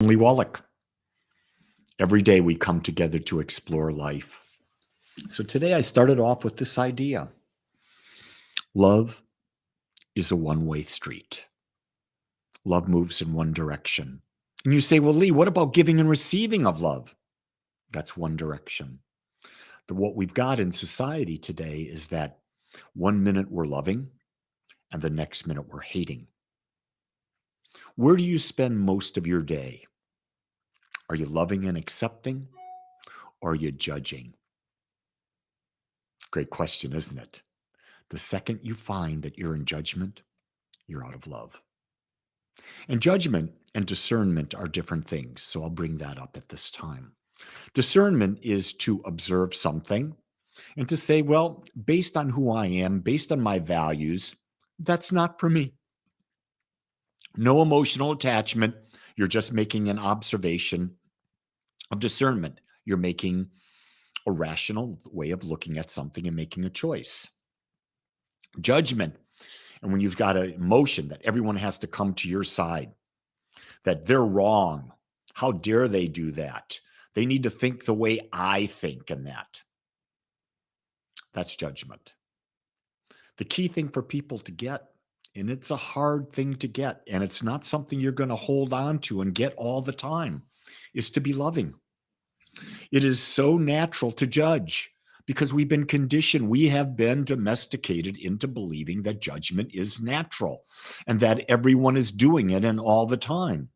Lee Wallach. Every day we come together to explore life. So today I started off with this idea. Love is a one-way street. Love moves in one direction. And you say, well, Lee, what about giving and receiving of love? That's one direction. What we've got in society today is that 1 minute we're loving and the next minute we're hating. Where do you spend most of your day? Are you loving and accepting, or are you judging? Great question, isn't it? The second you find that you're in judgment, you're out of love. And judgment and discernment are different things, so I'll bring that up at this time. Discernment is to observe something and to say, well, based on who I am, based on my values, that's not for me. No emotional attachment. You're just making an observation of discernment. You're making a rational way of looking at something and making a choice. Judgment. And when you've got an emotion that everyone has to come to your side, that they're wrong. How dare they do that? They need to think the way I think, and that's judgment. The key thing for people to get, and it's a hard thing to get, and it's not something you're going to hold on to and get all the time, is to be loving. It is so natural to judge because we've been conditioned. We have been domesticated into believing that judgment is natural and that everyone is doing it and all the time.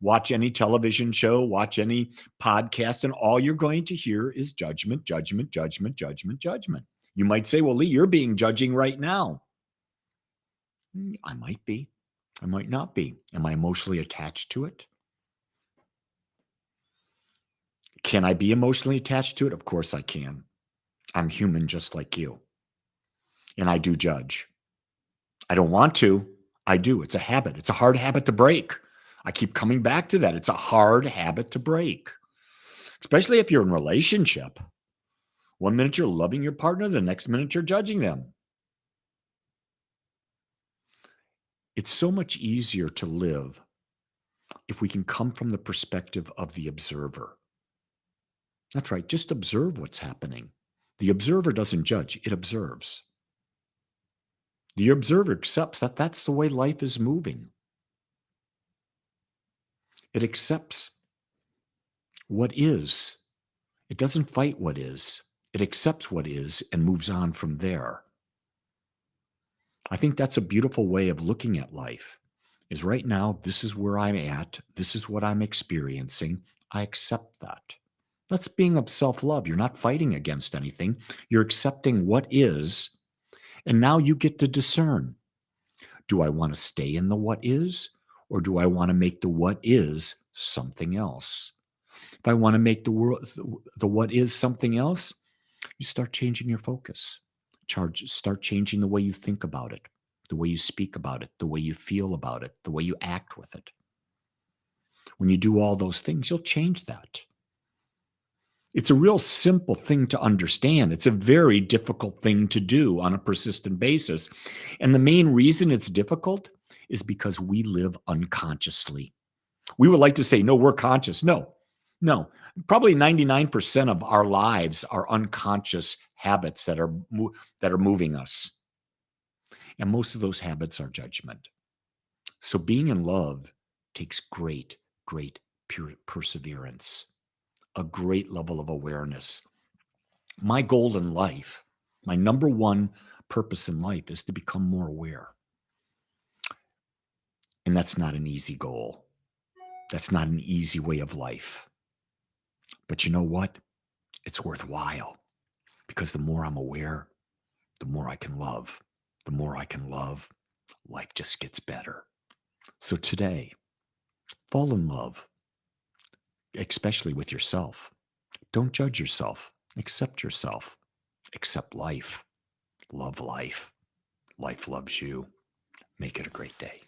Watch any television show, watch any podcast, and all you're going to hear is judgment, judgment, judgment, judgment, judgment. You might say, well, Lee, you're being judging right now. I might be. I might not be. Am I emotionally attached to it? Can I be emotionally attached to it? Of course I can. I'm human just like you. And I do judge. I don't want to. I do. It's a habit. It's a hard habit to break. I keep coming back to that. It's a hard habit to break, especially if you're in a relationship. 1 minute you're loving your partner, the next minute you're judging them. It's so much easier to live if we can come from the perspective of the observer. That's right. Just observe what's happening. The observer doesn't judge. It observes. The observer accepts that that's the way life is moving. It accepts what is. It doesn't fight what is. It accepts what is and moves on from there. I think that's a beautiful way of looking at life. Is right now, this is where I'm at. This is what I'm experiencing. I accept that. That's being of self-love. You're not fighting against anything. You're accepting what is, and now you get to discern. Do I want to stay in the what is, or do I want to make the what is something else? If I want to make the what is something else, you start changing your focus. Start changing the way you think about it, the way you speak about it, the way you feel about it, the way you act with it. When you do all those things, you'll change that. It's a real simple thing to understand. It's a very difficult thing to do on a persistent basis. And the main reason it's difficult is because we live unconsciously. We would like to say, no, we're conscious. No. Probably 99% of our lives are unconscious habits that are moving us. And most of those habits are judgment. So being in love takes great perseverance, a great level of awareness. My goal in life, my number one purpose in life is to become more aware. And that's not an easy goal. That's not an easy way of life. But you know what? It's worthwhile because the more I'm aware, the more I can love. The more I can love, life just gets better. So today, fall in love, especially with yourself. Don't judge yourself. Accept yourself. Accept life. Love life. Life loves you. Make it a great day.